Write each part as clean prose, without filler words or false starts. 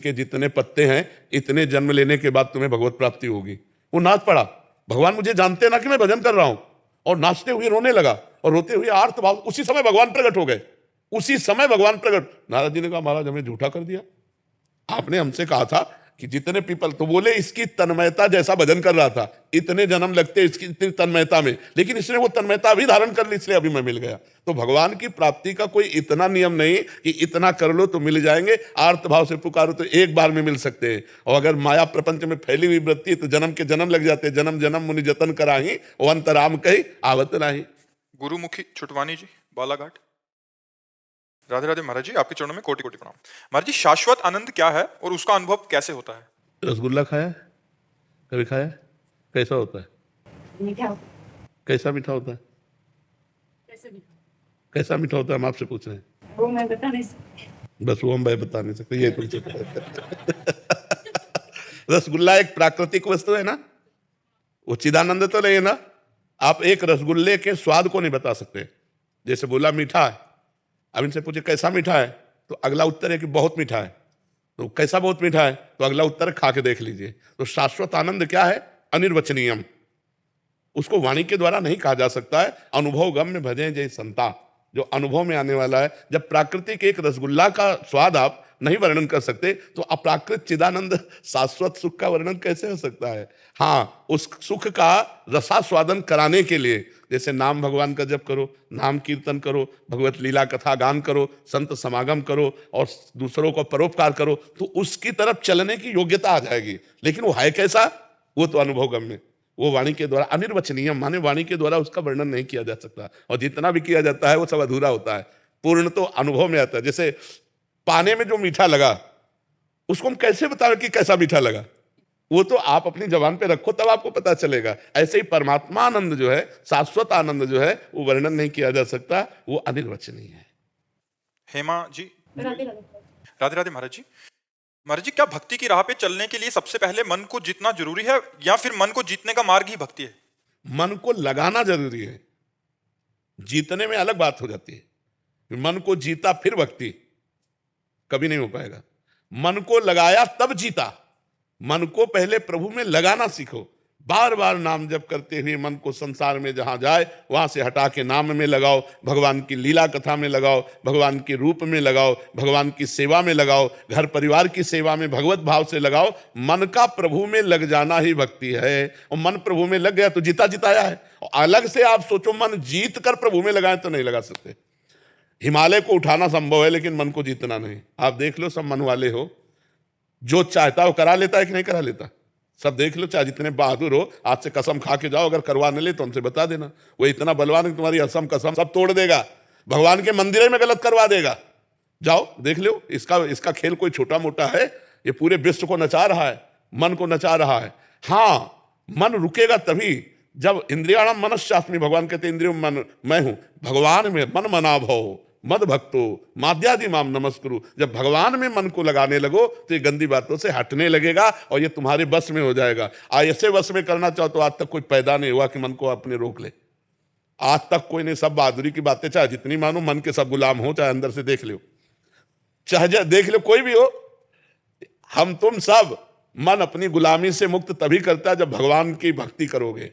के जितने पत्ते हैं इतने जन्म लेने के बाद तुम्हें भगवत प्राप्ति होगी। वो नाच पड़ा, भगवान मुझे जानते ना कि मैं भजन कर रहा हूं, और नाचते हुए रोने लगा और रोते हुए आर्त भाव। उसी समय भगवान प्रकट हो गए, उसी समय भगवान प्रकट। नारद जी ने कहा महाराज हमें झूठा कर दिया, आपने हमसे कहा था कि जितने पीपल, तो बोले इसकी तन्मयता जैसा भजन कर रहा था, इतने जन्म लगते इसकी इतनी तन्मयता में, लेकिन इसने वो तन्मयता भी धारण कर ली, इसलिए अभी मैं मिल गया। तो भगवान की प्राप्ति का कोई इतना नियम नहीं कि इतना कर लो तो मिल जाएंगे, आर्त भाव से पुकारो तो एक बार में मिल सकते हैं। और अगर माया प्रपंच में फैली हुई वृत्ति तो जन्म के जन्म लग जाते, जन्म जन्म मुनि जतन कराही और अंतराम कही आवत नाही। गुरुमुखी छुटवानी जी, बालाघाट। राधे राधे महाराज जी, आपके चरणों में कोटि कोटि प्रणाम। महाराज जी, शाश्वत आनंद क्या है और उसका अनुभव कैसे होता है? रसगुल्ला खाया है? कभी खाया है? कैसा होता है? मीठा। कैसा मीठा होता है? कैसा मीठा होता है हम आपसे पूछ रहे हैं। वो मैं बता नहीं सकती। बस वो हम बता नहीं सकते, ये तुमसे रसगुल्ला एक प्राकृतिक वस्तु है ना, वो चिदानंद तो नहीं है ना। आप एक रसगुल्ले के स्वाद को नहीं बता सकते। जैसे बोला मीठा है, अब इनसे पूछे कैसा मीठा है, तो अगला उत्तर है कि बहुत मीठा है। तो कैसा बहुत मीठा है, तो अगला उत्तर खा के देख लीजिए। तो शाश्वत आनंद क्या है? अनिर्वचनीयम, उसको वाणी के द्वारा नहीं कहा जा सकता है। अनुभव गम्य भजे जय संता, जो अनुभव में आने वाला है। जब प्राकृतिक एक रसगुल्ला का स्वाद आप नहीं वर्णन कर सकते, तो अप्राकृत चिदानंद शाश्वत सुख का वर्णन कैसे हो सकता है? हाँ, उस सुख का रसास्वादन कराने के लिए, जैसे नाम भगवान का जप करो, नाम कीर्तन करो, भगवत लीला कथा गान करो, संत समागम करो और दूसरों को परोपकार करो, तो उसकी तरफ चलने की योग्यता आ जाएगी। लेकिन वो है कैसा, वो तो अनुभव गम्य, वो वाणी के द्वारा अनिर्वचनीय, माने वाणी के द्वारा उसका वर्णन नहीं किया जा सकता। और जितना भी किया जाता है वो सब अधूरा होता है। पूर्ण तो अनुभव में आता है। जैसे पाने में जो मीठा लगा, उसको हम कैसे बताएं कि कैसा मीठा लगा? वो तो आप अपनी जबान पे रखो तब आपको पता चलेगा। ऐसे ही परमात्मा आनंद जो है, शाश्वत आनंद जो है, वो वर्णन नहीं किया जा सकता, वो अनिर्वचनीय है। हेमा जी, राधे राधे। राधे राधे महाराज जी। महाराज जी, क्या भक्ति की राह पे चलने के लिए सबसे पहले मन को जीतना जरूरी है, या फिर मन को जीतने का मार्ग ही भक्ति है? मन को लगाना जरूरी है, जीतने में अलग बात हो जाती है। मन को जीता फिर भक्ति कभी नहीं हो पाएगा। मन को लगाया तब जीता। मन को पहले प्रभु में लगाना सीखो। बार बार नाम जप करते हुए मन को संसार में जहां जाए वहां से हटा के नाम में लगाओ, भगवान की लीला कथा में लगाओ, भगवान के रूप में लगाओ, भगवान की सेवा में लगाओ, घर परिवार की सेवा में भगवत भाव से लगाओ। मन का प्रभु में लग जाना ही भक्ति है। और मन प्रभु में लग गया तो जीता जिताया है। और अलग से आप सोचो मन जीत कर प्रभु में लगाए तो नहीं लगा सकते। हिमालय को उठाना संभव है लेकिन मन को जीतना नहीं। आप देख लो, सब मन वाले हो, जो चाहता वो करा लेता है कि नहीं करा लेता? सब देख लो, चाहे जितने बहादुर हो, आज से कसम खा के जाओ, अगर करवा न ले तो हमसे बता देना। वो इतना बलवान है तुम्हारी असम कसम सब तोड़ देगा, भगवान के मंदिर में गलत करवा देगा। जाओ देख लो, इसका खेल कोई छोटा मोटा है? ये पूरे विश्व को नचा रहा है, मन को नचा रहा है। हाँ, मन रुकेगा तभी जब इंद्रियाणाम मनश्चास्मि, भगवान कहते इंद्रियों मन मैं हूं, भगवान में मन मना भव मद भक्तो माद्यादि माम नमस्कुरु। जब भगवान में मन को लगाने लगो तो ये गंदी बातों से हटने लगेगा और ये तुम्हारे बस में हो जाएगा। ऐसे बस में करना चाहो तो आज तक कोई पैदा नहीं हुआ कि मन को अपने रोक ले। आज तक कोई नहीं। सब बहादुरी की बातें चाहे जितनी मानो, मन के सब गुलाम हो, चाहे अंदर से देख लो, चाहे देख लो कोई भी हो, हम तुम सब मन अपनी गुलामी से मुक्त तभी करता है जब भगवान की भक्ति करोगे।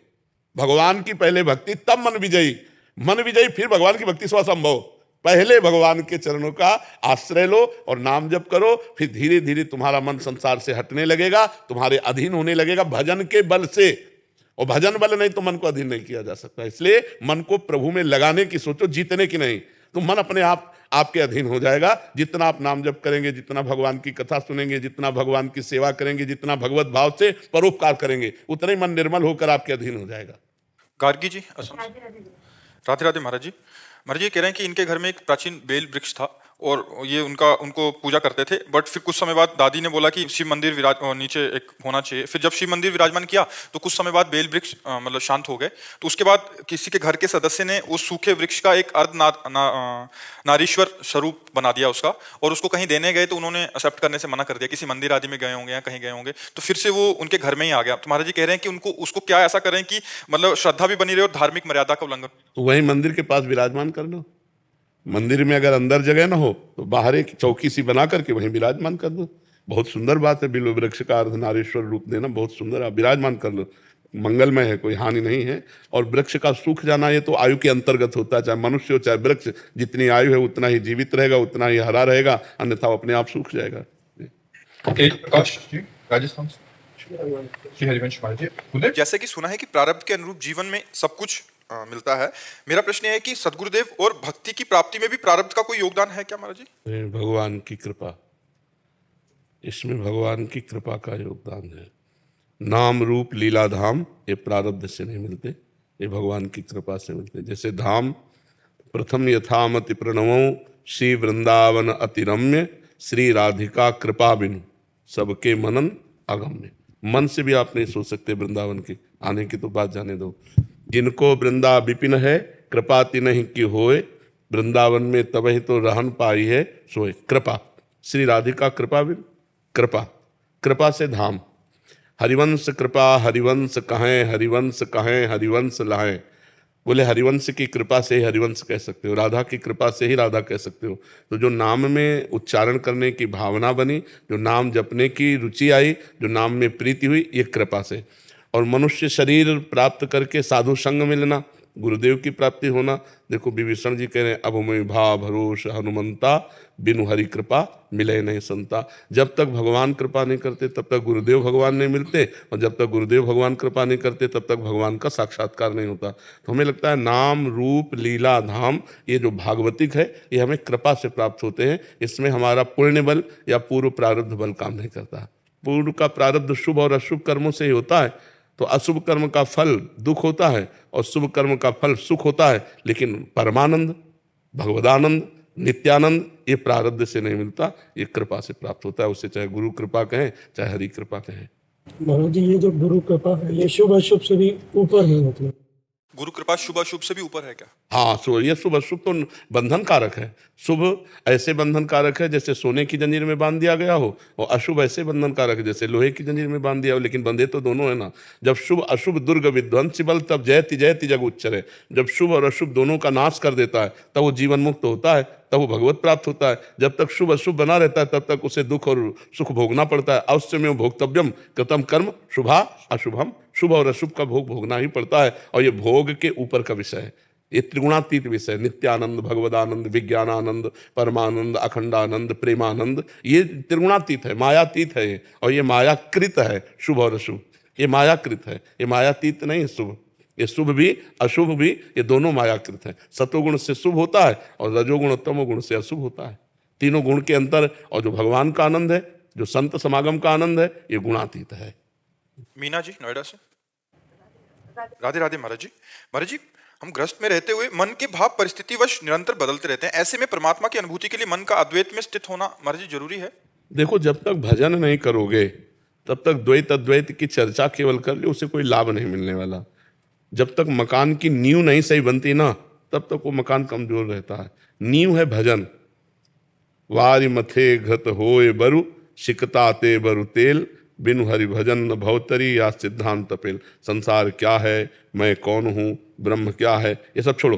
भगवान की पहले भक्ति तब मन विजयी, मन विजयी फिर भगवान की भक्ति स्वसंभव। पहले भगवान के चरणों का आश्रय लो और नाम जप करो, फिर धीरे धीरे तुम्हारा मन संसार से हटने लगेगा, तुम्हारे अधीन होने लगेगा भजन के बल से। और भजन बल नहीं तो मन को अधीन नहीं किया जा सकता। इसलिए मन को प्रभु में लगाने की सोचो, जीतने की नहीं। तो मन अपने आप आपके अधीन हो जाएगा। जितना आप नाम जप करेंगे, जितना भगवान की कथा सुनेंगे, जितना भगवान की सेवा करेंगे, जितना भगवत भाव से परोपकार करेंगे, उतना ही मन निर्मल होकर आपके अधीन हो जाएगा। गार्गी जी, असम। राधे राधे महाराज जी। महाराज जी कह रहे हैं कि इनके घर में एक प्राचीन बेल वृक्ष था और ये उनको पूजा करते थे, बट फिर कुछ समय बाद दादी ने बोला कि शिव मंदिर नीचे एक होना चाहिए। फिर जब शिव मंदिर विराजमान किया तो कुछ समय बाद बेल वृक्ष मतलब शांत हो गए। तो उसके बाद किसी के घर के सदस्य ने उस सूखे वृक्ष का एक नारीश्वर स्वरूप बना दिया उसका, और उसको कहीं देने गए तो उन्होंने एक्सेप्ट करने से मना कर दिया। किसी मंदिर आदि में गए होंगे या कहीं गए होंगे, तो फिर से वो उनके घर में ही आ गया। तो महाराज जी कह रहे हैं कि उनको उसको क्या ऐसा करें कि मतलब श्रद्धा भी बनी रहे और धार्मिक मर्यादा का उल्लंघन। तो वही मंदिर के पास विराजमान कर लो। मंदिर में अगर अंदर जगह ना हो तो बाहर एक चौकी सी बना करके वहीं विराजमान कर दो। बहुत सुंदर बात है, बिल्व वृक्ष का अर्धनारीश्वर रूप देना बहुत सुंदर है। आप विराजमान कर लो, मंगलमय है, कोई हानि नहीं है। और वृक्ष का सूख जाना ये तो आयु के अंतर्गत होता है, चाहे मनुष्य हो चाहे वृक्ष, जितनी आयु है उतना ही जीवित रहेगा, उतना ही हरा रहेगा, अन्यथा वो अपने आप सूख जाएगा। तेज प्रकाश जी, राजस्थान से। श्री हरिवंश महाराज जी, उदय। जैसे कि सुना है कि प्रारब्ध के अनुरूप जीवन में सब कुछ मिलता है। मेरा प्रश्न ये है कि सदगुरुदेव और भक्ति की प्राप्ति में भी प्रारब्ध का कोई योगदान है क्या महाराज जी? भगवान की कृपा, इसमें भगवान की कृपा का योगदान है। नाम रूप लीला धाम ये प्रारब्ध से नहीं मिलते, ये भगवान की कृपा से मिलते। जैसे धाम, प्रथम यथामति प्रणवों श्री वृंदावन अतिरम्य, श्री राधिका कृपा बिनु सबके मनन अगम्य। मन से भी आप नहीं सोच सकते वृंदावन के आने की तो बात जाने दो। जिनको वृंदा विपिन है, कृपा तिन्हि की होए, वृंदावन में तबहि तो रहन पाई है सोए। कृपा, श्री राधिका कृपा बिनु, कृपा, कृपा से धाम। हरिवंश कृपा हरिवंश कहें, हरिवंश कहें हरिवंश लाएं। बोले हरिवंश की कृपा से ही हरिवंश कह सकते हो, राधा की कृपा से ही राधा कह सकते हो। तो जो नाम में उच्चारण करने की भावना बनी, जो नाम जपने की रुचि आई, जो नाम में प्रीति हुई, ये कृपा से। और मनुष्य शरीर प्राप्त करके साधु संग मिलना, गुरुदेव की प्राप्ति होना। देखो विभीषण जी कह रहे हैं, अब मैं भा भरोस हनुमंता, बिनु हरि कृपा मिले नहीं संता। जब तक भगवान कृपा नहीं करते तब तक गुरुदेव भगवान नहीं मिलते, और जब तक गुरुदेव भगवान कृपा नहीं करते तब तक भगवान का साक्षात्कार नहीं होता। तो हमें लगता है नाम रूप लीला धाम ये जो भागवतिक है ये हमें कृपा से प्राप्त होते हैं। इसमें हमारा पुण्य बल या पूर्व प्रारब्ध बल काम नहीं करता। पूर्व का प्रारब्ध शुभ और अशुभ कर्मों से ही होता है, तो अशुभ कर्म का फल दुख होता है और शुभ कर्म का फल सुख होता है। लेकिन परमानंद, भगवदानंद, नित्यानंद ये प्रारब्ध से नहीं मिलता, ये कृपा से प्राप्त होता है। उससे चाहे गुरु कृपा कहें चाहे हरि कृपा कहें। महाराज जी, ये जो गुरु कृपा है ये शुभ अशुभ से भी ऊपर है, मतलब गुरु कृपा शुभ अशुभ से भी ऊपर है क्या? हाँ, सो ये शुभ अशुभ तो बंधन कारक है। शुभ ऐसे बंधन कारक है जैसे सोने की जंजीर में बांध दिया गया हो, और अशुभ ऐसे बंधन कारक है जैसे लोहे की जंजीर में बांध दिया हो, लेकिन बंधे तो दोनों है ना। जब शुभ अशुभ दुर्ग विध्वंसी बल, तब जयति जयति जग उच्चरे। जब शुभ और अशुभ दोनों का नाश कर देता है तब वो जीवन मुक्त होता है, तब वो भगवत प्राप्त होता है। जब तक शुभ अशुभ बना रहता है तब तक उसे दुख और सुख भोगना पड़ता है। अवश्यमेव भोक्तव्यम कृतम कर्म शुभा अशुभम, शुभ और अशुभ का भोग भोगना ही पड़ता है। और ये भोग के ऊपर का विषय है, ये त्रिगुणातीत विषय, नित्यानंद, भगवदानंद, विज्ञानानंद, परमानंद, अखंडानंद, प्रेमानंद, ये त्रिगुणातीत है, मायातीत है ये। और ये मायाकृत है शुभ और अशुभ, ये मायाकृत है, ये मायातीत नहीं है शुभ। ये शुभ भी अशुभ भी ये दोनों मायाकृत है। सतोगुण से शुभ होता है और रजोगुण तमोगुण से अशुभ होता है। तीनों गुण के अंतर, और जो भगवान का आनंद है, जो संत समागम का आनंद है, ये गुणातीत है। मीना जी नोएडा से। राधे राधे महाराज जी। महाराज जी, हम ग्रस्त में रहते हुए मन के भाव परिस्थितिवश निरंतर बदलते रहते हैं। ऐसे में परमात्मा की अनुभूति के लिए मन का अद्वैत में स्थित होना महाराज जी जरूरी है? देखो, जब तक भजन नहीं करोगे तब तक द्वैत अद्वैत की चर्चा केवल कर लो, उसे कोई लाभ नहीं मिलने वाला। जब तक मकान की नींव नहीं सही बनती ना, तब तक वो मकान कमजोर रहता है। नींव है भजन। वारि मथे घत होए बरु, सिकताते बरु तेल, बिनु हरि भजन न भवतरी या सिद्धांत पेल। संसार क्या है, मैं कौन हूँ, ब्रह्म क्या है, ये सब छोड़ो।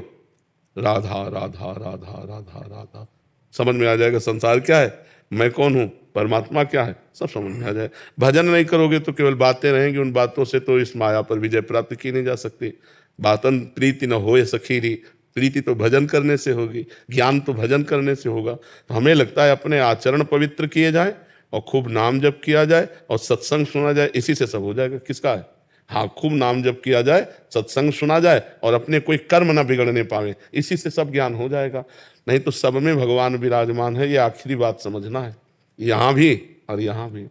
राधा राधा राधा राधा राधा समझ में आ जाएगा। संसार क्या है, मैं कौन हूँ, परमात्मा क्या है, सब समझ में आ जाए। भजन नहीं करोगे तो केवल बातें रहेंगी, उन बातों से तो इस माया पर विजय प्राप्त की नहीं जा सकती। बातन प्रीति न होए सखीरी, प्रीति तो भजन करने से होगी, ज्ञान तो भजन करने से होगा। तो हमें लगता है अपने आचरण पवित्र किए जाए और खूब नाम जप किया जाए और सत्संग सुना जाए, इसी से सब हो जाएगा। किसका है? हाँ, खूब नाम जप किया जाए, सत्संग सुना जाए और अपने कोई कर्म ना बिगड़ने पावे, इसी से सब ज्ञान हो जाएगा। नहीं तो सब में भगवान विराजमान है, ये आखिरी बात समझना है, यहाँ भी और यहाँ भी।